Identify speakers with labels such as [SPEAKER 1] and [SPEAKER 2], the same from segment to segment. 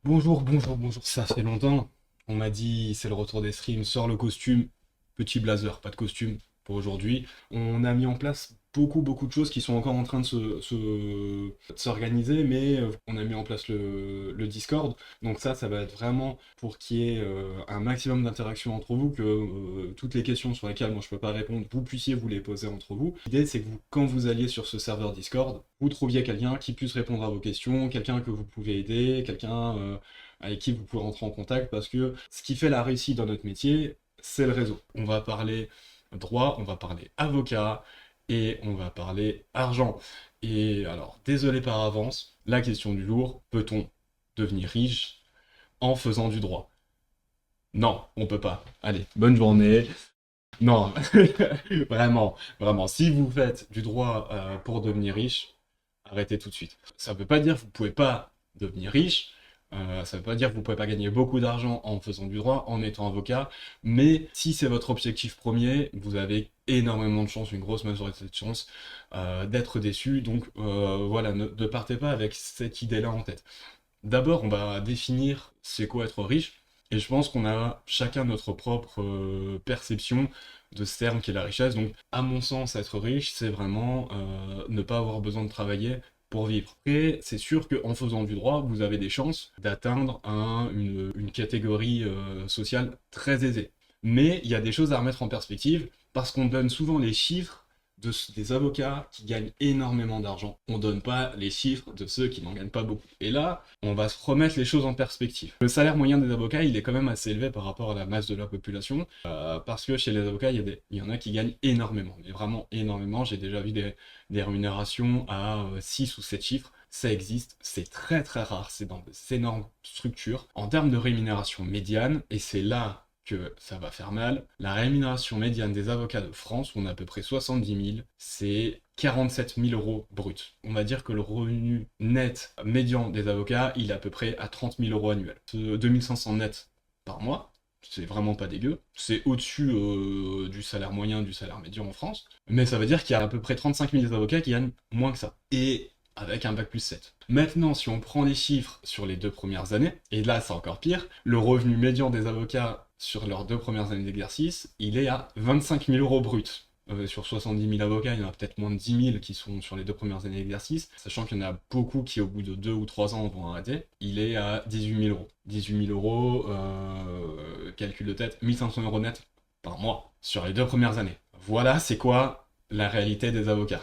[SPEAKER 1] Bonjour, bonjour, bonjour, ça fait longtemps. On m'a dit c'est le retour des streams, sors le costume, petit blazer, pas de costume pour aujourd'hui. On a mis en place beaucoup de choses qui sont encore en train de s'organiser, mais on a mis en place le Discord. Donc ça va être vraiment pour qu'il y ait un maximum d'interaction entre vous, que toutes les questions sur lesquelles moi je peux pas répondre, vous puissiez vous les poser entre vous. L'idée c'est que quand vous alliez sur ce serveur Discord, vous trouviez quelqu'un qui puisse répondre à vos questions, quelqu'un que vous pouvez aider, quelqu'un avec qui vous pouvez rentrer en contact, parce que ce qui fait la réussite dans notre métier, c'est le réseau. On va parler droit, on va parler avocat et on va parler argent. Et alors, désolé par avance, la question du jour, peut-on devenir riche en faisant du droit? Non, on peut pas. Allez, bonne journée. Non, vraiment, vraiment, si vous faites du droit pour devenir riche, arrêtez tout de suite. Ça ne veut pas dire que vous pouvez pas devenir riche, ça ne veut pas dire que vous pouvez pas gagner beaucoup d'argent en faisant du droit, en étant avocat, mais si c'est votre objectif premier, vous avez énormément de chances, une grosse majorité de chances d'être déçu. Donc voilà, ne partez pas avec cette idée-là en tête. D'abord, on va définir c'est quoi être riche, et je pense qu'on a chacun notre propre perception de ce terme qui est la richesse. Donc, à mon sens, être riche, c'est vraiment ne pas avoir besoin de travailler pour vivre. Et c'est sûr qu'en faisant du droit, vous avez des chances d'atteindre une catégorie sociale très aisée. Mais il y a des choses à remettre en perspective, parce qu'on donne souvent les chiffres des avocats qui gagnent énormément d'argent. On donne pas les chiffres de ceux qui n'en gagnent pas beaucoup. Et là, on va se remettre les choses en perspective. Le salaire moyen des avocats, il est quand même assez élevé par rapport à la masse de la population, parce que chez les avocats, il y en a qui gagnent énormément, mais vraiment énormément. J'ai déjà vu des rémunérations à 6 ou 7 chiffres. Ça existe, c'est très rare, c'est dans des énormes structures. En termes de rémunération médiane, et c'est là que ça va faire mal, la rémunération médiane des avocats de France, où on a à peu près 70 000, c'est 47 000 euros brut. On va dire que le revenu net médian des avocats, il est à peu près à 30 000 euros annuels. Ce 2500 net par mois, c'est vraiment pas dégueu. C'est au-dessus du salaire moyen, du salaire médian en France. Mais ça veut dire qu'il y a à peu près 35 000 avocats qui gagnent moins que ça. Et avec un bac+7. Maintenant, si on prend les chiffres sur les 2 premières années, et là c'est encore pire, le revenu médian des avocats sur leurs 2 premières années d'exercice, il est à 25 000 euros brut. Sur 70 000 avocats, il y en a peut-être moins de 10 000 qui sont sur les 2 premières années d'exercice, sachant qu'il y en a beaucoup qui, au bout de 2 ou 3 ans, vont arrêter. Il est à 18 000 euros. 18 000 euros, calcul de tête, 1500 euros net par mois sur les 2 premières années. Voilà, c'est quoi la réalité des avocats.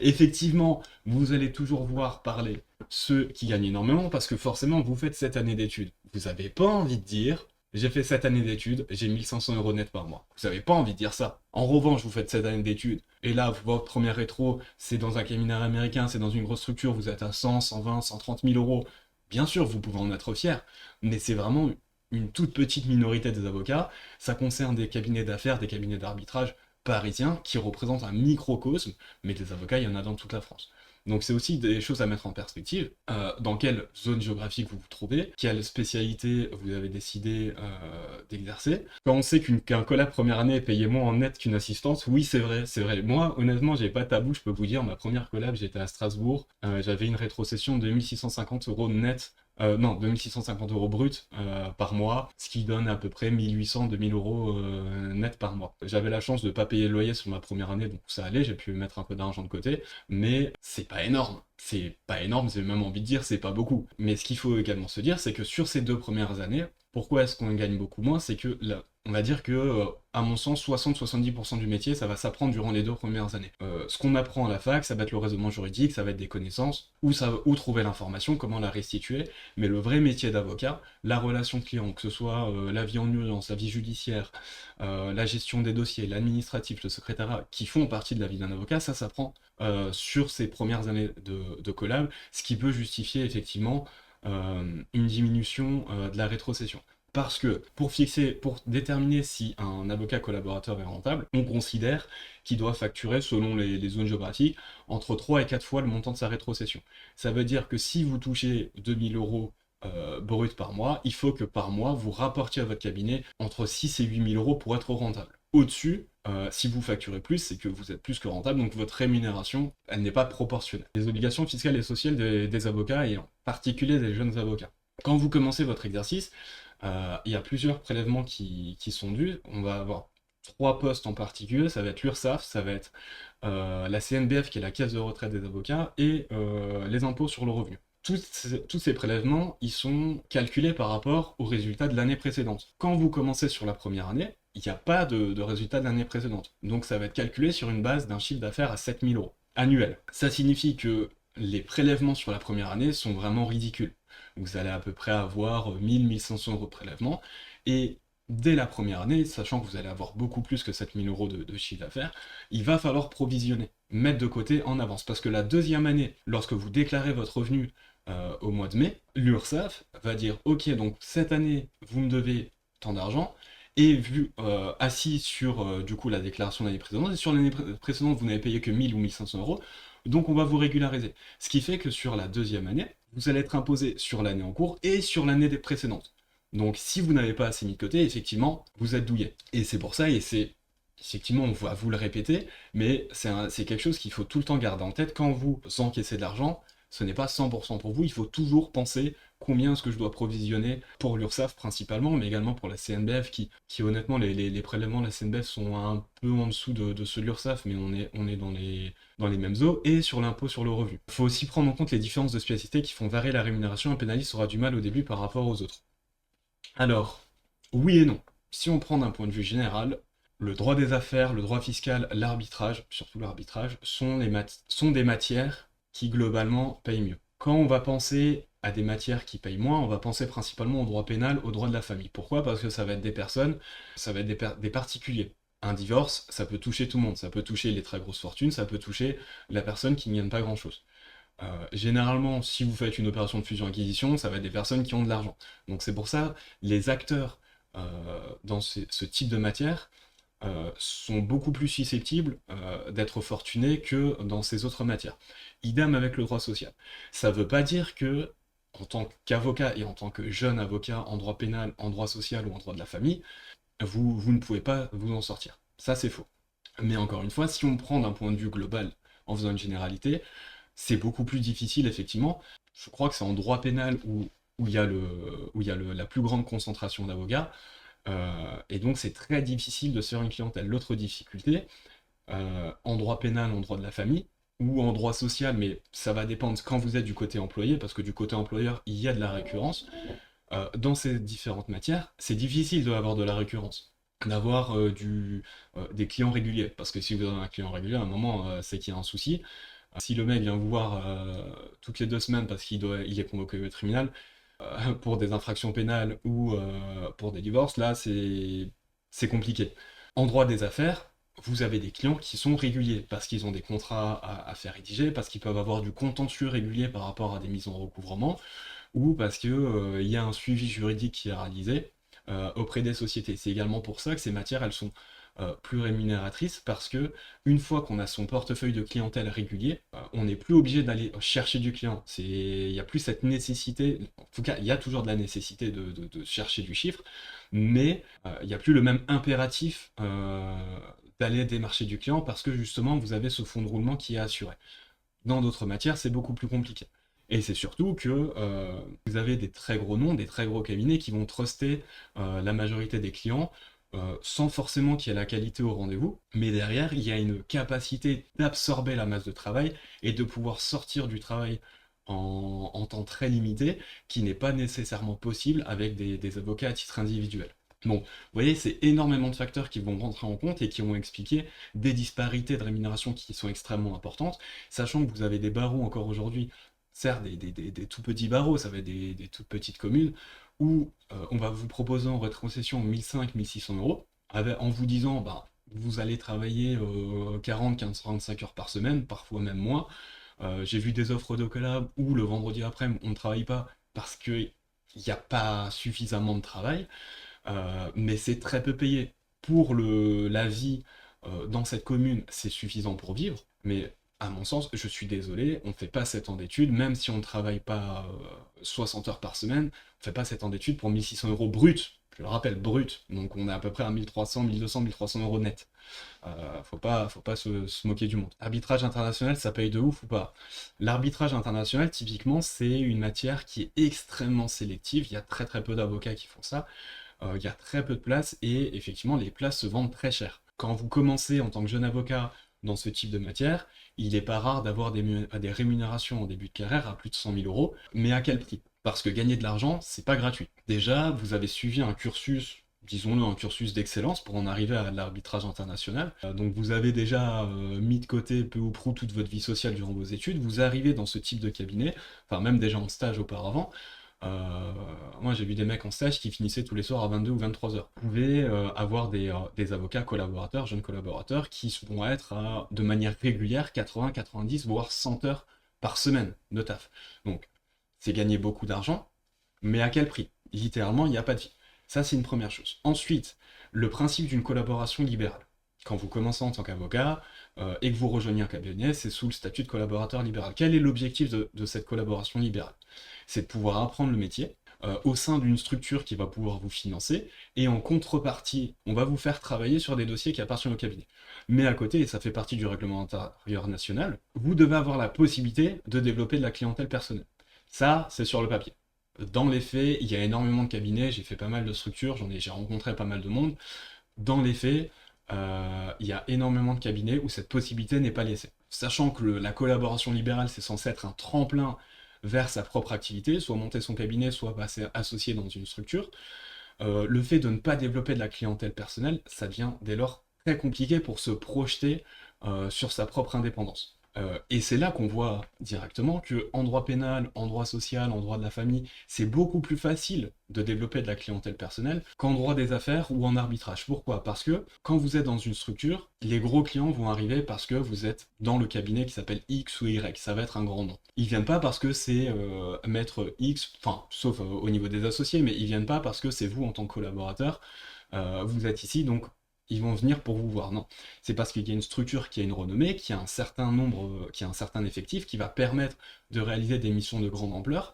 [SPEAKER 1] Effectivement, vous allez toujours voir parler ceux qui gagnent énormément parce que forcément, vous faites 7 années d'études. Vous n'avez pas envie de dire j'ai fait 7 années d'études, j'ai 1500 euros net par mois. Vous n'avez pas envie de dire ça. En revanche, vous faites 7 années d'études et là, votre première rétro, c'est dans un cabinet américain, c'est dans une grosse structure, vous êtes à 100, 120, 130 000 euros. Bien sûr, vous pouvez en être fier, mais c'est vraiment une toute petite minorité des avocats. Ça concerne des cabinets d'affaires, des cabinets d'arbitrage parisiens qui représentent un microcosme, mais des avocats, il y en a dans toute la France. Donc c'est aussi des choses à mettre en perspective. Dans quelle zone géographique vous vous trouvez, quelle spécialité vous avez décidé d'exercer. Quand on sait qu'un collab première année est payé moins en net qu'une assistance, oui c'est vrai, c'est vrai. Moi honnêtement j'ai pas de tabou, je peux vous dire, ma première collab j'étais à Strasbourg, j'avais une rétrocession de 1650 euros net. Non, 2650 euros brut par mois, ce qui donne à peu près 1800-2000 euros net par mois. J'avais la chance de ne pas payer le loyer sur ma première année, donc ça allait, j'ai pu mettre un peu d'argent de côté, mais c'est pas énorme. C'est pas énorme, j'ai même envie de dire c'est pas beaucoup. Mais ce qu'il faut également se dire, c'est que sur ces 2 premières années, pourquoi est-ce qu'on gagne beaucoup moins? C'est que là, on va dire que, à mon sens, 60-70% du métier, ça va s'apprendre durant les 2 premières années. Ce qu'on apprend à la fac, ça va être le raisonnement juridique, ça va être des connaissances, où trouver l'information, comment la restituer, mais le vrai métier d'avocat, la relation client, que ce soit la vie en urgence, la vie judiciaire, la gestion des dossiers, l'administratif, le secrétariat, qui font partie de la vie d'un avocat, ça s'apprend sur ces premières années de collab, ce qui peut justifier effectivement une diminution de la rétrocession. Parce que pour déterminer si un avocat collaborateur est rentable, on considère qu'il doit facturer, selon les zones géographiques, entre 3 et 4 fois le montant de sa rétrocession. Ça veut dire que si vous touchez 2000 euros brut par mois, il faut que par mois, vous rapportiez à votre cabinet entre 6 et 8 000 euros pour être rentable. Au-dessus, si vous facturez plus, c'est que vous êtes plus que rentable, donc votre rémunération, elle n'est pas proportionnelle. Les obligations fiscales et sociales des avocats, et en particulier des jeunes avocats. Quand vous commencez votre exercice, il y a plusieurs prélèvements qui sont dus. On va avoir 3 postes en particulier, ça va être l'URSSAF, ça va être la CNBF qui est la caisse de retraite des avocats et les impôts sur le revenu. Tous ces prélèvements, ils sont calculés par rapport aux résultats de l'année précédente. Quand vous commencez sur la première année, il n'y a pas de résultat de l'année précédente. Donc ça va être calculé sur une base d'un chiffre d'affaires à 7 000 € annuel. Ça signifie que les prélèvements sur la première année sont vraiment ridicules. Vous allez à peu près avoir 1 500 € de prélèvement, et dès la première année, sachant que vous allez avoir beaucoup plus que 7 000 € de chiffre d'affaires, il va falloir provisionner, mettre de côté en avance. Parce que la deuxième année, lorsque vous déclarez votre revenu au mois de mai, l'URSSAF va dire ok, donc cette année vous me devez tant d'argent, et vu assis sur du coup la déclaration de l'année précédente, et sur l'année précédente vous n'avez payé que 1 000 ou 1 500 €, donc on va vous régulariser. Ce qui fait que sur la deuxième année, vous allez être imposé sur l'année en cours et sur l'année précédente. Donc si vous n'avez pas assez mis de côté, effectivement, vous êtes douillé. Et c'est pour ça, et c'est effectivement, on va vous le répéter, mais c'est quelque chose qu'il faut tout le temps garder en tête. Quand vous encaissez de l'argent, ce n'est pas 100% pour vous, il faut toujours penser combien est-ce que je dois provisionner pour l'URSSAF principalement, mais également pour la CNBF, qui honnêtement, les prélèvements de la CNBF sont un peu en dessous de ceux de l'URSSAF, mais on est dans les mêmes eaux, et sur l'impôt sur le revenu. Il faut aussi prendre en compte les différences de spécialité qui font varier la rémunération. Un pénaliste aura du mal au début par rapport aux autres. Alors, oui et non. Si on prend d'un point de vue général, le droit des affaires, le droit fiscal, l'arbitrage, surtout l'arbitrage, sont des matières qui globalement payent mieux. Quand on va penser à des matières qui payent moins, on va penser principalement au droit pénal, au droit de la famille. Pourquoi? Parce que ça va être des personnes, ça va être des particuliers. Un divorce, ça peut toucher tout le monde, ça peut toucher les très grosses fortunes, ça peut toucher la personne qui ne gagne pas grand-chose. Généralement, si vous faites une opération de fusion-acquisition, ça va être des personnes qui ont de l'argent. Donc c'est pour ça, les acteurs dans ce type de matière sont beaucoup plus susceptibles d'être fortunés que dans ces autres matières. Idem avec le droit social. Ça ne veut pas dire que, en tant qu'avocat et en tant que jeune avocat en droit pénal, en droit social ou en droit de la famille, vous ne pouvez pas vous en sortir. Ça, c'est faux. Mais encore une fois, si on prend d'un point de vue global, en faisant une généralité, c'est beaucoup plus difficile, effectivement. Je crois que c'est en droit pénal où il y a la plus grande concentration d'avocats, et donc c'est très difficile de se faire une clientèle. L'autre difficulté, en droit pénal, en droit de la famille, ou en droit social, mais ça va dépendre quand vous êtes du côté employé, parce que du côté employeur, il y a de la récurrence. Dans ces différentes matières, c'est difficile d'avoir de la récurrence, d'avoir des clients réguliers, parce que si vous avez un client régulier, à un moment, c'est qu'il y a un souci. Si le mec vient vous voir toutes les 2 semaines parce il est convoqué au tribunal pour des infractions pénales ou pour des divorces, là c'est compliqué. En droit des affaires, vous avez des clients qui sont réguliers parce qu'ils ont des contrats à faire rédiger, parce qu'ils peuvent avoir du contentieux régulier par rapport à des mises en recouvrement, ou parce qu'il y a un suivi juridique qui est réalisé auprès des sociétés. C'est également pour ça que ces matières, elles sont plus rémunératrices, parce que une fois qu'on a son portefeuille de clientèle régulier, on n'est plus obligé d'aller chercher du client. Il n'y a plus cette nécessité, en tout cas il y a toujours de la nécessité de chercher du chiffre, mais il n'y a plus le même impératif d'aller démarcher du client, parce que justement vous avez ce fonds de roulement qui est assuré. Dans d'autres matières, c'est beaucoup plus compliqué. Et c'est surtout que vous avez des très gros noms, des très gros cabinets qui vont truster la majorité des clients sans forcément qu'il y ait la qualité au rendez-vous. Mais derrière, il y a une capacité d'absorber la masse de travail et de pouvoir sortir du travail en temps très limité, qui n'est pas nécessairement possible avec des avocats à titre individuel. Bon, vous voyez, c'est énormément de facteurs qui vont rentrer en compte et qui vont expliquer des disparités de rémunération qui sont extrêmement importantes, sachant que vous avez des barreaux encore aujourd'hui, certes des tout petits barreaux, ça va être des toutes petites communes, où on va vous proposer en rétrocession 1 600 €, en vous disant, bah, vous allez travailler 40, 15, 35 heures par semaine, parfois même moins. J'ai vu des offres de collab où le vendredi après, on ne travaille pas parce qu'il n'y a pas suffisamment de travail. Mais c'est très peu payé. Pour la vie dans cette commune, c'est suffisant pour vivre, mais à mon sens, je suis désolé, on ne fait pas 7 ans d'études, même si on ne travaille pas 60 heures par semaine, on ne fait pas 7 ans d'études pour 1 600 € brut. je le rappelle, brut, donc on est à peu près à 1300, 1200, 1300 euros net. Faut pas se moquer du monde. Arbitrage international, ça paye de ouf ou pas? L'arbitrage international, typiquement, c'est une matière qui est extrêmement sélective. Il y a très très peu d'avocats qui font ça. Il y a très peu de places et effectivement, les places se vendent très cher. Quand vous commencez en tant que jeune avocat dans ce type de matière, il n'est pas rare d'avoir des rémunérations en début de carrière à plus de 100 000 euros, mais à quel prix? Parce que gagner de l'argent, c'est pas gratuit. Déjà, vous avez suivi un cursus, disons-le, un cursus d'excellence pour en arriver à l'arbitrage international. Donc vous avez déjà mis de côté peu ou prou toute votre vie sociale durant vos études, vous arrivez dans ce type de cabinet, enfin même déjà en stage auparavant. Euh, Moi j'ai vu des mecs en stage qui finissaient tous les soirs à 22 ou 23 heures. Vous pouvez avoir des avocats collaborateurs, jeunes collaborateurs, qui vont être de manière régulière 80, 90, voire 100 heures par semaine de taf. Donc c'est gagner beaucoup d'argent, mais à quel prix? Littéralement, il n'y a pas de vie. Ça, c'est une première chose. Ensuite, le principe d'une collaboration libérale. Quand vous commencez en tant qu'avocat et que vous rejoignez un cabinet, c'est sous le statut de collaborateur libéral. Quel est l'objectif de cette collaboration libérale? C'est de pouvoir apprendre le métier au sein d'une structure qui va pouvoir vous financer, et en contrepartie, on va vous faire travailler sur des dossiers qui appartiennent au cabinet. Mais à côté, et ça fait partie du règlement intérieur national, vous devez avoir la possibilité de développer de la clientèle personnelle. Ça, c'est sur le papier. Dans les faits, il y a énormément de cabinets, j'ai fait pas mal de structures, j'ai rencontré pas mal de monde. Dans les faits, il y a énormément de cabinets où cette possibilité n'est pas laissée. Sachant que la collaboration libérale, c'est censé être un tremplin vers sa propre activité, soit monter son cabinet, soit passer associé dans une structure. Le fait de ne pas développer de la clientèle personnelle, ça devient dès lors très compliqué pour se projeter sur sa propre indépendance. Et c'est là qu'on voit directement que en droit pénal, en droit social, en droit de la famille, c'est beaucoup plus facile de développer de la clientèle personnelle qu'en droit des affaires ou en arbitrage. Pourquoi? Parce que quand vous êtes dans une structure, les gros clients vont arriver parce que vous êtes dans le cabinet qui s'appelle X ou Y, ça va être un grand nom. Ils viennent pas parce que c'est maître X, enfin, sauf au niveau des associés, mais ils viennent pas parce que c'est vous en tant que collaborateur, vous êtes ici, donc ils vont venir pour vous voir. Non, c'est parce qu'il y a une structure qui a une renommée, qui a un certain nombre, qui a un certain effectif, qui va permettre de réaliser des missions de grande ampleur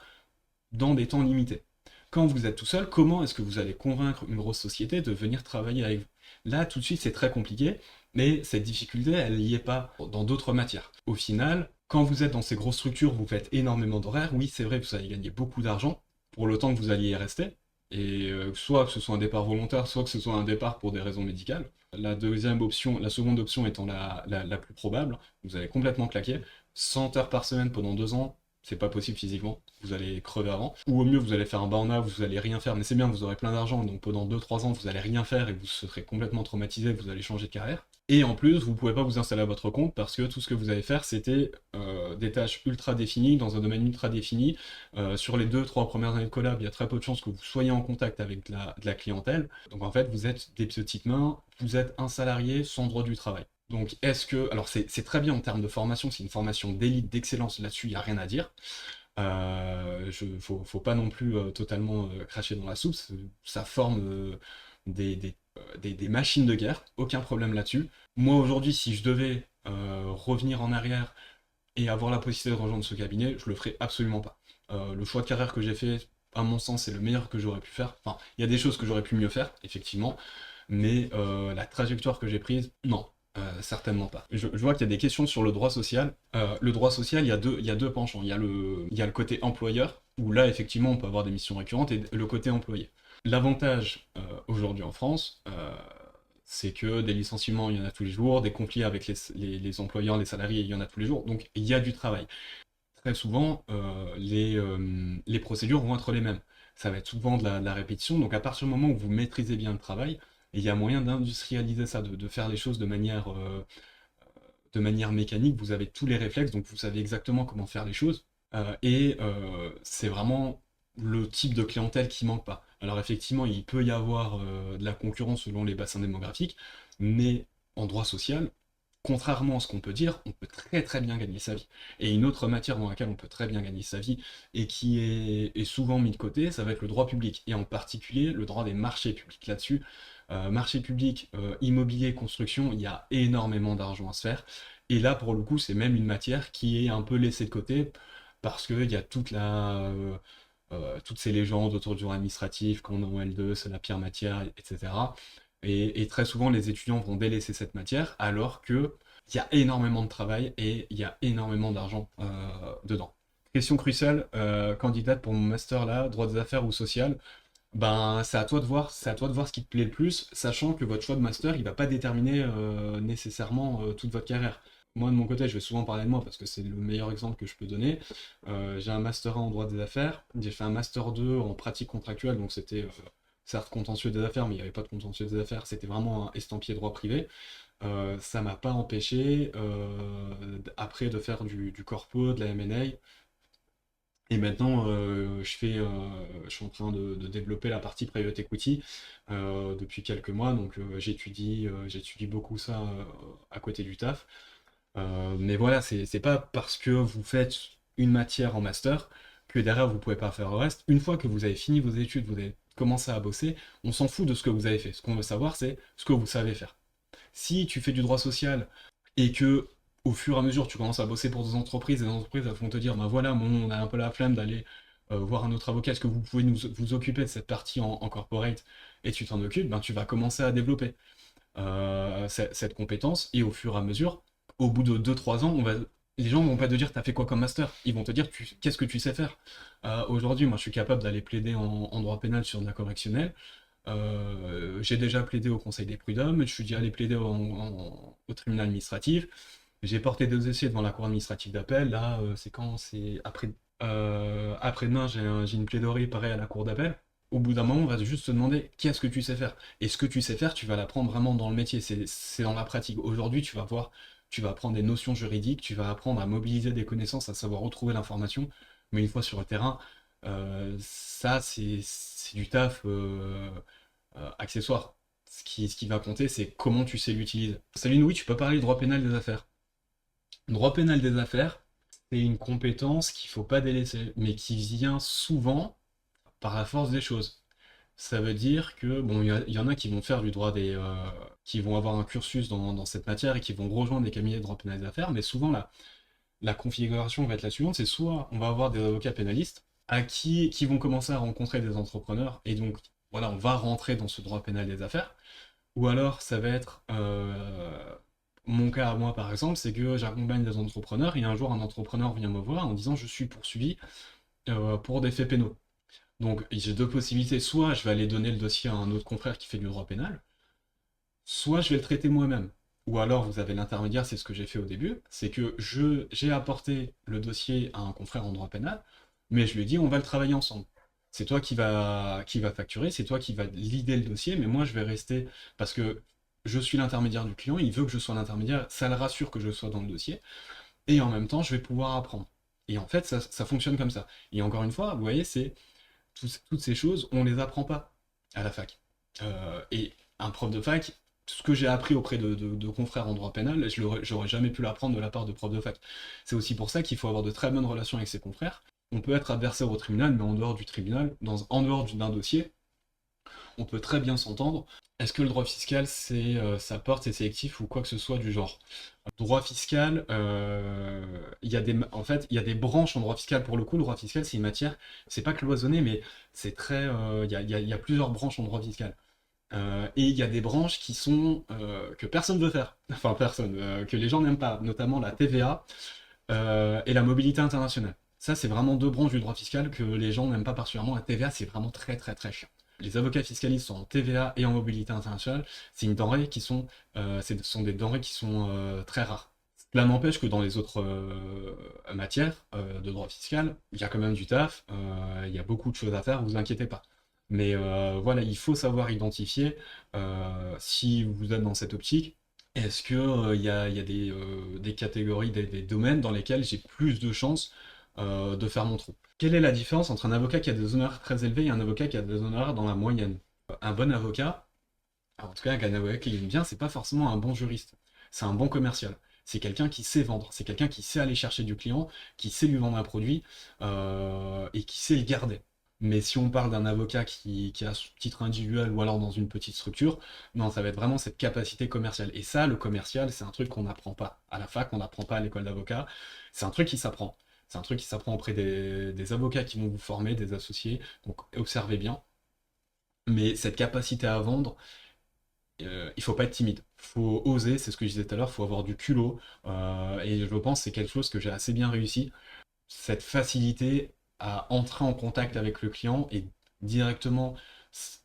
[SPEAKER 1] dans des temps limités. Quand vous êtes tout seul, comment est-ce que vous allez convaincre une grosse société de venir travailler avec vous? Là, tout de suite, c'est très compliqué, mais cette difficulté, elle n'y est pas dans d'autres matières. Au final, quand vous êtes dans ces grosses structures, vous faites énormément d'horaires. Oui, c'est vrai, vous allez gagner beaucoup d'argent pour le temps que vous alliez y rester. Et soit que ce soit un départ volontaire, soit que ce soit un départ pour des raisons médicales. La seconde option étant la plus probable, vous allez complètement claquer. 100 heures par semaine pendant 2 ans, c'est pas possible physiquement, vous allez crever avant. Ou au mieux, vous allez faire un burn-out, vous allez rien faire, mais c'est bien, vous aurez plein d'argent, donc pendant 2-3 ans, vous allez rien faire et vous serez complètement traumatisé, vous allez changer de carrière. Et en plus, vous pouvez pas vous installer à votre compte parce que tout ce que vous allez faire, c'était des tâches ultra définies, dans un domaine ultra défini. Sur les 2-3 premières années de collab, il y a très peu de chances que vous soyez en contact avec de la clientèle. Donc en fait, vous êtes des petites mains, vous êtes un salarié sans droit du travail. Donc est-ce que... Alors c'est très bien en termes de formation, c'est une formation d'élite, d'excellence, là-dessus, il n'y a rien à dire. Faut pas non plus totalement cracher dans la soupe, ça forme des machines de guerre, aucun problème là-dessus. Moi aujourd'hui, si je devais revenir en arrière et avoir la possibilité de rejoindre ce cabinet, je le ferais absolument pas. Le choix de carrière que j'ai fait, à mon sens, c'est le meilleur que j'aurais pu faire. Enfin, il y a des choses que j'aurais pu mieux faire, effectivement, mais la trajectoire que j'ai prise, non. Certainement pas. Je vois qu'il y a des questions sur le droit social. Le droit social, il y a deux penchants. Il y a le côté employeur, où là, effectivement, on peut avoir des missions récurrentes, et le côté employé. L'avantage aujourd'hui en France, c'est que des licenciements, il y en a tous les jours, des conflits avec les employeurs, les salariés, il y en a tous les jours, donc il y a du travail. Très souvent, les procédures vont être les mêmes. Ça va être souvent de la répétition, donc à partir du moment où vous maîtrisez bien le travail, il y a moyen d'industrialiser ça, de faire les choses de manière mécanique, vous avez tous les réflexes, donc vous savez exactement comment faire les choses, et c'est vraiment le type de clientèle qui manque pas. Alors effectivement, il peut y avoir de la concurrence selon les bassins démographiques, mais en droit social, contrairement à ce qu'on peut dire, on peut très très bien gagner sa vie. Et une autre matière dans laquelle on peut très bien gagner sa vie, et qui est souvent mis de côté, ça va être le droit public, et en particulier le droit des marchés publics. Là-dessus, marché public, immobilier, construction, il y a énormément d'argent à se faire. Et là, pour le coup, c'est même une matière qui est un peu laissée de côté parce qu'il y a toute toutes ces légendes autour du droit administratif, quand on est en L2, c'est la pire matière, etc. Et très souvent, les étudiants vont délaisser cette matière alors que il y a énormément de travail et il y a énormément d'argent dedans. Question cruciale, candidate pour mon master là, droit des affaires ou social, ben c'est à toi de voir, c'est à toi de voir ce qui te plaît le plus, sachant que votre choix de master, il va pas déterminer nécessairement toute votre carrière. Moi de mon côté, je vais souvent parler de moi parce que c'est le meilleur exemple que je peux donner. J'ai un master 1 en droit des affaires, j'ai fait un master 2 en pratique contractuelle, donc c'était certes contentieux des affaires, mais il n'y avait pas de contentieux des affaires, c'était vraiment un estampillé droit privé. Ça m'a pas empêché après de faire du corpo, de la M&A. Et maintenant, je suis en train de développer la partie private equity depuis quelques mois, donc j'étudie beaucoup ça à côté du taf. Mais voilà, c'est pas parce que vous faites une matière en master que derrière vous pouvez pas faire le reste. Une fois que vous avez fini vos études, vous avez commencé à bosser, on s'en fout de ce que vous avez fait. Ce qu'on veut savoir, c'est ce que vous savez faire. Si tu fais du droit social et que au fur et à mesure tu commences à bosser pour des entreprises, et les entreprises elles vont te dire, bah voilà, on a un peu la flemme d'aller voir un autre avocat, est-ce que vous pouvez vous occuper de cette partie en corporate et tu t'en occupes, ben tu vas commencer à développer cette compétence et au fur et à mesure, au bout de 2 3 ans, les gens vont pas te dire t'as fait quoi comme master, ils vont te dire qu'est-ce que tu sais faire. Aujourd'hui, moi je suis capable d'aller plaider en droit pénal sur de la correctionnelle. J'ai déjà plaidé au Conseil des prud'hommes, je suis déjà allé plaider au tribunal administratif. J'ai porté des dossiers devant la cour administrative d'appel. Là, c'est quand? C'est après-demain, j'ai une plaidoirie pareil à la cour d'appel. Au bout d'un moment, on va juste se demander qu'est-ce que tu sais faire. Et ce que tu sais faire, tu vas l'apprendre vraiment dans le métier. C'est dans la pratique. Aujourd'hui, tu vas apprendre des notions juridiques, tu vas apprendre à mobiliser des connaissances, à savoir retrouver l'information. Mais une fois sur le terrain, ça, c'est du taf accessoire. Ce qui va compter, c'est comment tu sais l'utiliser. Salut, oui, tu peux parler du droit pénal des affaires. Le droit pénal des affaires, c'est une compétence qu'il faut pas délaisser, mais qui vient souvent par la force des choses. Ça veut dire que, bon, il y en a qui vont faire du droit qui vont avoir un cursus dans cette matière et qui vont rejoindre des cabinets de droit pénal des affaires, mais souvent la configuration va être la suivante, c'est soit on va avoir des avocats pénalistes qui vont commencer à rencontrer des entrepreneurs, et donc voilà, on va rentrer dans ce droit pénal des affaires, ou alors ça va être mon cas à moi par exemple, c'est que j'accompagne des entrepreneurs, et un jour un entrepreneur vient me voir en disant je suis poursuivi pour des faits pénaux. Donc j'ai deux possibilités, soit je vais aller donner le dossier à un autre confrère qui fait du droit pénal, soit je vais le traiter moi-même. Ou alors vous avez l'intermédiaire, c'est ce que j'ai fait au début, c'est que j'ai apporté le dossier à un confrère en droit pénal, mais je lui ai dit on va le travailler ensemble. C'est toi qui va facturer, c'est toi qui va leader le dossier, mais moi je vais rester parce que je suis l'intermédiaire du client, il veut que je sois l'intermédiaire, ça le rassure que je sois dans le dossier, et en même temps je vais pouvoir apprendre. Et en fait ça fonctionne comme ça. Et encore une fois, vous voyez, c'est toutes ces choses, on les apprend pas à la fac. Et un prof de fac, ce que j'ai appris auprès de confrères en droit pénal, j'aurais jamais pu l'apprendre de la part de profs de fac. C'est aussi pour ça qu'il faut avoir de très bonnes relations avec ses confrères. On peut être adversaire au tribunal, mais en dehors du tribunal, en dehors d'un dossier, on peut très bien s'entendre. Est-ce que le droit fiscal, ça porte, c'est sélectif ou quoi que ce soit du genre? Droit fiscal, en fait, il y a des branches en droit fiscal. Pour le coup, le droit fiscal, c'est une matière, c'est pas cloisonné, mais c'est très, il y a plusieurs branches en droit fiscal. Et il y a des branches que personne veut faire, enfin personne, que les gens n'aiment pas, notamment la TVA et la mobilité internationale. Ça, c'est vraiment deux branches du droit fiscal que les gens n'aiment pas particulièrement. La TVA, c'est vraiment très très très chiant. Les avocats fiscalistes sont en TVA et en mobilité internationale. C'est une denrée ce sont des denrées qui sont très rares. Cela n'empêche que dans les autres matières de droit fiscal, il y a quand même du taf, il y a beaucoup de choses à faire, vous inquiétez pas. Mais voilà, il faut savoir identifier si vous êtes dans cette optique. Est-ce que il y a des catégories, des domaines dans lesquels j'ai plus de chances de faire mon trou? Quelle est la différence entre un avocat qui a des honoraires très élevés et un avocat qui a des honoraires dans la moyenne? Un bon avocat, en tout cas un avocat qui aime bien, c'est pas forcément un bon juriste, c'est un bon commercial. C'est quelqu'un qui sait vendre, c'est quelqu'un qui sait aller chercher du client, qui sait lui vendre un produit et qui sait le garder. Mais si on parle d'un avocat qui a son titre individuel ou alors dans une petite structure, non, ça va être vraiment cette capacité commerciale. Et ça, le commercial, c'est un truc qu'on n'apprend pas à la fac, on n'apprend pas à l'école d'avocat. C'est un truc qui s'apprend. C'est un truc qui s'apprend auprès des avocats qui vont vous former, des associés, donc observez bien. Mais cette capacité à vendre, il faut pas être timide. Faut oser, c'est ce que je disais tout à l'heure, faut avoir du culot. Et je pense que c'est quelque chose que j'ai assez bien réussi. Cette facilité à entrer en contact avec le client et directement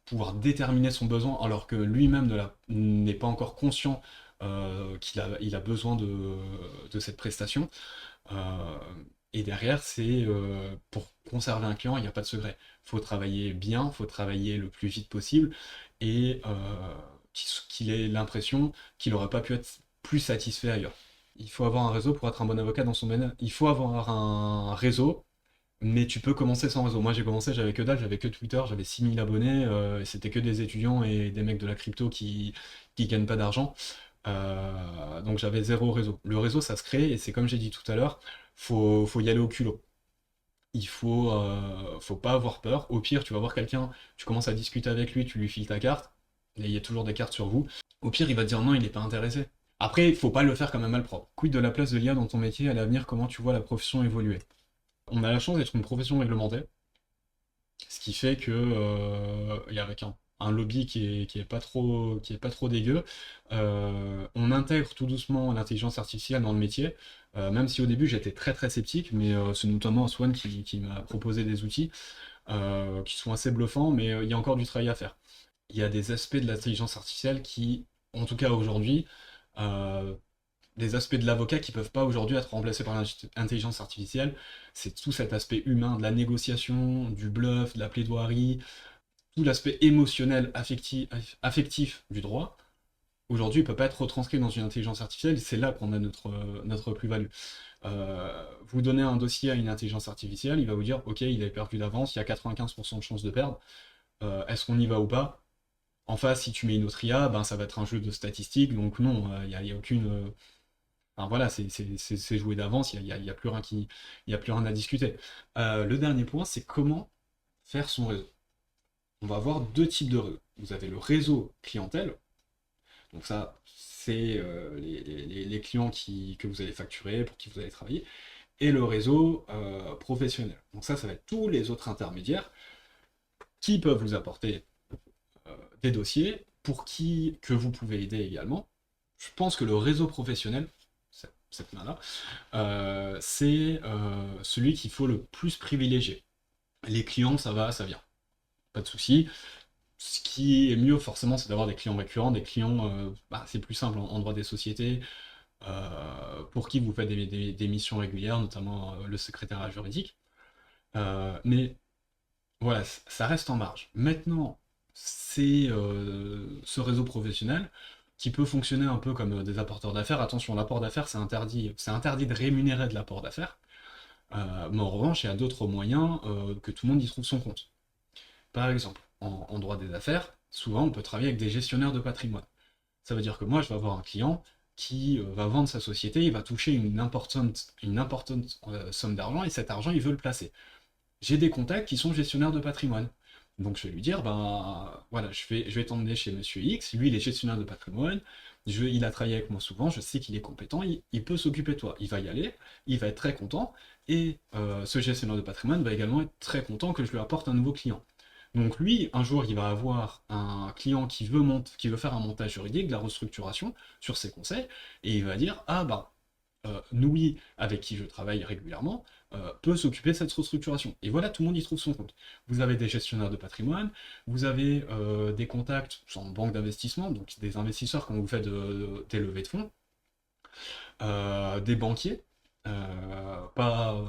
[SPEAKER 1] pouvoir déterminer son besoin alors que lui-même n'est pas encore conscient il a besoin de cette prestation. Euh, et derrière, c'est pour conserver un client, il n'y a pas de secret. Il faut travailler bien, il faut travailler le plus vite possible et qu'il ait l'impression qu'il n'aurait pas pu être plus satisfait ailleurs. Il faut avoir un réseau pour être un bon avocat dans son domaine. Il faut avoir un réseau, mais tu peux commencer sans réseau. Moi j'ai commencé, j'avais que dalle, j'avais que Twitter, j'avais 6000 abonnés, et c'était que des étudiants et des mecs de la crypto qui gagnent pas d'argent. Donc j'avais zéro réseau. Le réseau ça se crée et c'est comme j'ai dit tout à l'heure, faut y aller au culot. Faut pas avoir peur. Au pire, tu vas voir quelqu'un, tu commences à discuter avec lui, tu lui files ta carte, et il y a toujours des cartes sur vous. Au pire, il va te dire non, il n'est pas intéressé. Après, il faut pas le faire comme un malpropre. Quid de la place de l'IA dans ton métier à l'avenir, comment tu vois la profession évoluer? On a la chance d'être une profession réglementée, ce qui fait que, et avec un lobby qui est pas trop dégueu, on intègre tout doucement l'intelligence artificielle dans le métier, même si au début j'étais très très sceptique, mais c'est notamment Swan qui m'a proposé des outils qui sont assez bluffants, mais il y a encore du travail à faire. Il y a des aspects de l'intelligence artificielle qui, en tout cas aujourd'hui, euh, des aspects de l'avocat qui peuvent pas aujourd'hui être remplacés par l'intelligence artificielle. C'est tout cet aspect humain de la négociation, du bluff, de la plaidoirie, tout l'aspect émotionnel, affectif du droit. Aujourd'hui, il peut pas être retranscrit dans une intelligence artificielle, c'est là qu'on a notre plus-value. Vous donnez un dossier à une intelligence artificielle, il va vous dire, ok, il est perdu d'avance, il y a 95% de chances de perdre, est-ce qu'on y va ou pas? En face, si tu mets une autre IA, ben, ça va être un jeu de statistiques, donc non, y a aucune, enfin voilà, c'est joué d'avance, il y a plus rien il y a plus rien à discuter. Le dernier point, c'est comment faire son réseau. On va avoir deux types de réseaux. Vous avez le réseau clientèle, donc ça, c'est les clients que vous allez facturer, pour qui vous allez travailler, et le réseau professionnel. Donc ça va être tous les autres intermédiaires qui peuvent vous apporter des dossiers, pour qui que vous pouvez aider également. Je pense que le réseau professionnel, cette main-là, c'est celui qu'il faut le plus privilégier. Les clients, ça va, ça vient. Pas de souci. Ce qui est mieux, forcément, c'est d'avoir des clients récurrents, des clients, c'est plus simple en droit des sociétés, pour qui vous faites des missions régulières, notamment le secrétariat juridique. Mais voilà, ça reste en marge. Maintenant, c'est ce réseau professionnel qui peut fonctionner un peu comme des apporteurs d'affaires. Attention, l'apport d'affaires, c'est interdit de rémunérer de l'apport d'affaires. Mais en revanche, il y a d'autres moyens que tout le monde y trouve son compte. Par exemple, en droit des affaires, souvent on peut travailler avec des gestionnaires de patrimoine. Ça veut dire que moi, je vais avoir un client qui va vendre sa société, il va toucher une importante somme d'argent, et cet argent, il veut le placer. J'ai des contacts qui sont gestionnaires de patrimoine. Donc je vais lui dire, ben voilà, je vais t'emmener chez Monsieur X, lui il est gestionnaire de patrimoine, il a travaillé avec moi souvent, je sais qu'il est compétent, il peut s'occuper de toi. Il va y aller, il va être très content, et ce gestionnaire de patrimoine va également être très content que je lui apporte un nouveau client. Donc lui, un jour, il va avoir un client qui veut faire un montage juridique, de la restructuration sur ses conseils, et il va dire, ah ben, Noui, avec qui je travaille régulièrement, peut s'occuper de cette restructuration. Et voilà, tout le monde y trouve son compte. Vous avez des gestionnaires de patrimoine, vous avez des contacts en banque d'investissement, donc des investisseurs quand vous faites des levées de fonds, des banquiers, pas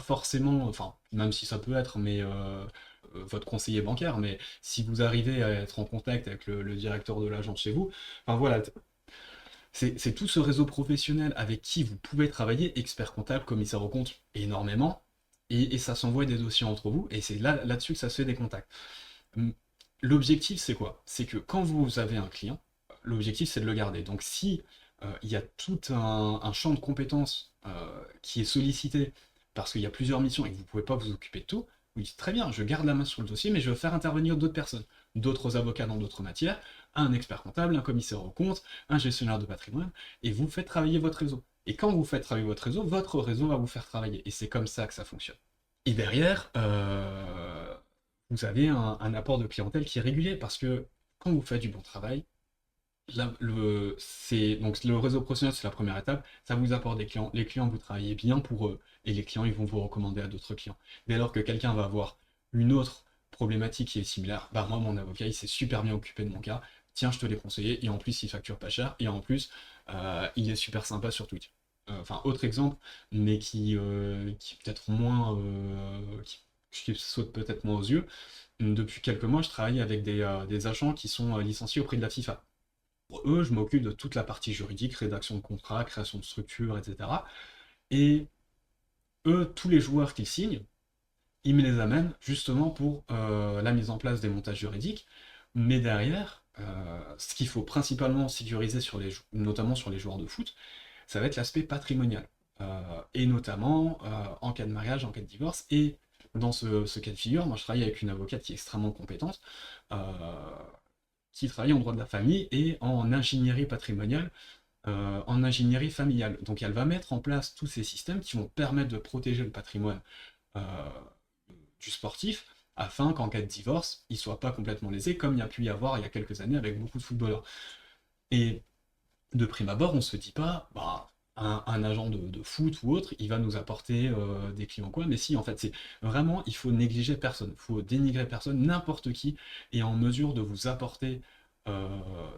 [SPEAKER 1] forcément, enfin, même si ça peut être, mais votre conseiller bancaire, mais si vous arrivez à être en contact avec le directeur de l'agence chez vous, enfin voilà, c'est tout ce réseau professionnel avec qui vous pouvez travailler, expert comptable, commissaire aux comptes, énormément, et ça s'envoie des dossiers entre vous, et c'est là-dessus que ça se fait des contacts. Hum, L'objectif, c'est quoi? C'est que quand vous avez un client, l'objectif, c'est de le garder. Donc si il y a tout un champ de compétences qui est sollicité parce qu'il y a plusieurs missions et que vous ne pouvez pas vous occuper de tout, vous dites très bien, je garde la main sur le dossier, mais je veux faire intervenir d'autres personnes, d'autres avocats dans d'autres matières, un expert comptable, un commissaire aux comptes, un gestionnaire de patrimoine, et vous faites travailler votre réseau. Et quand vous faites travailler votre réseau va vous faire travailler. Et c'est comme ça que ça fonctionne. Et derrière, vous avez un apport de clientèle qui est régulier parce que quand vous faites du bon travail, donc le réseau professionnel, c'est la première étape. Ça vous apporte des clients. Les clients, vous travaillez bien pour eux. Et les clients, ils vont vous recommander à d'autres clients. Dès lors que quelqu'un va avoir une autre problématique qui est similaire, bah moi, mon avocat, il s'est super bien occupé de mon cas. Tiens, je te l'ai conseillé. Et en plus, il facture pas cher. Et en plus, il est super sympa sur Twitch. Enfin, autre exemple, mais qui est peut-être moins... qui saute peut-être moins aux yeux. Depuis quelques mois, je travaille avec des agents qui sont licenciés auprès de la FIFA. Pour eux, je m'occupe de toute la partie juridique, rédaction de contrat, création de structure, etc. Et eux, tous les joueurs qu'ils signent, ils me les amènent justement pour la mise en place des montages juridiques. Mais derrière, ce qu'il faut principalement sécuriser notamment sur les joueurs de foot, ça va être l'aspect patrimonial. Et notamment en cas de mariage, en cas de divorce. Et dans ce cas de figure, moi je travaille avec une avocate qui est extrêmement compétente, euh, qui travaille en droit de la famille et en ingénierie patrimoniale, en ingénierie familiale. Donc elle va mettre en place tous ces systèmes qui vont permettre de protéger le patrimoine euh, du sportif, afin qu'en cas de divorce, il ne soit pas complètement lésé, comme il y a pu y avoir il y a quelques années avec beaucoup de footballeurs. Et de prime abord, on ne se dit pas, bah, un agent de foot ou autre, il va nous apporter des clients quoi, mais si, en fait, c'est vraiment, il faut négliger personne, il faut dénigrer personne, n'importe qui est en mesure de vous apporter euh,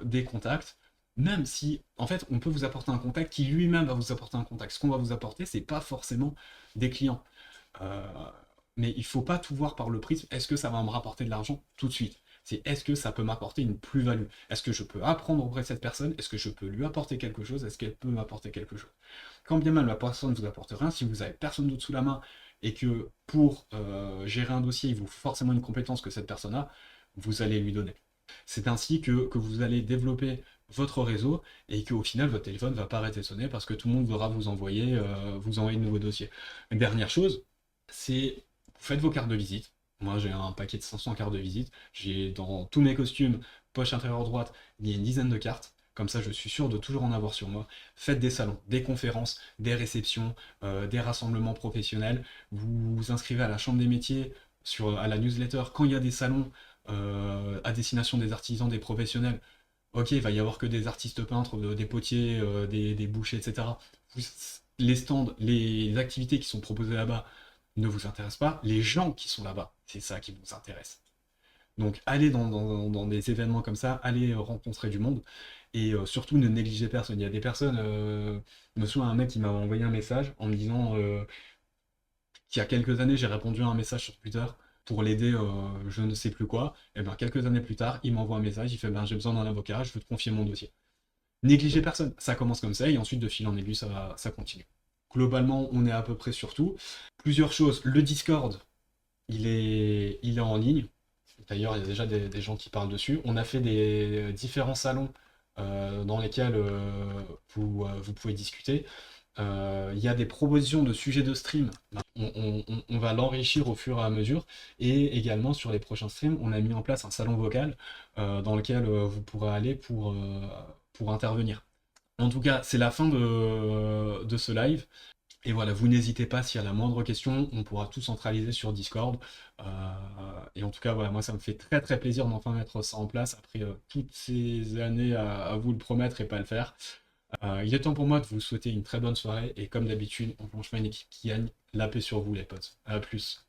[SPEAKER 1] des contacts, même si, en fait, on peut vous apporter un contact qui lui-même va vous apporter un contact. Ce qu'on va vous apporter, c'est pas forcément des clients. Euh, mais il faut pas tout voir par le prisme, est-ce que ça va me rapporter de l'argent tout de suite? C'est est-ce que ça peut m'apporter une plus-value? Est-ce que je peux apprendre auprès de cette personne? Est-ce que je peux lui apporter quelque chose? Est-ce qu'elle peut m'apporter quelque chose? Quand bien même la personne ne vous apporte rien, si vous avez personne d'autre sous la main et que pour gérer un dossier, il vous faut forcément une compétence que cette personne a, vous allez lui donner. C'est ainsi que vous allez développer votre réseau et qu'au final, votre téléphone ne va pas arrêter de sonner parce que tout le monde voudra vous envoyer de nouveaux dossiers. Une dernière chose, c'est vous faites vos cartes de visite. Moi, j'ai un paquet de 500 cartes de visite. J'ai dans tous mes costumes, poche intérieure droite, il y a une dizaine de cartes. Comme ça, je suis sûr de toujours en avoir sur moi. Faites des salons, des conférences, des réceptions, des rassemblements professionnels. Vous vous inscrivez à la Chambre des métiers, à la newsletter. Quand il y a des salons à destination des artisans, des professionnels, ok, il va y avoir que des artistes peintres, des potiers, des bouchers, etc. Les stands, les activités qui sont proposées là-bas ne vous intéressent pas. Les gens qui sont là-bas, c'est ça qui vous intéresse. Donc allez dans des événements comme ça, allez rencontrer du monde et surtout ne négligez personne. Il y a des personnes, je me souviens un mec qui m'a envoyé un message en me disant qu'il y a quelques années j'ai répondu à un message sur Twitter pour l'aider, je ne sais plus quoi. Et bien quelques années plus tard, il m'envoie un message, il fait ben, j'ai besoin d'un avocat, je veux te confier mon dossier. Négligez personne, ça commence comme ça et ensuite de fil en aiguille ça continue. Globalement, on est à peu près sur tout. Plusieurs choses, le Discord, il est en ligne. D'ailleurs, il y a déjà des gens qui parlent dessus. On a fait des différents salons dans lesquels vous pouvez discuter. Il y a des propositions de sujets de stream. On va l'enrichir au fur et à mesure. Et également, sur les prochains streams, on a mis en place un salon vocal dans lequel vous pourrez aller pour intervenir. En tout cas, c'est la fin de ce live. Et voilà, vous n'hésitez pas s'il y a la moindre question, on pourra tout centraliser sur Discord. Euh, et en tout cas, voilà, moi ça me fait très très plaisir d'enfin mettre ça en place après toutes ces années à vous le promettre et pas le faire. Il est temps pour moi de vous souhaiter une très bonne soirée et comme d'habitude, on planche pas une équipe qui gagne. La paix sur vous les potes. À plus.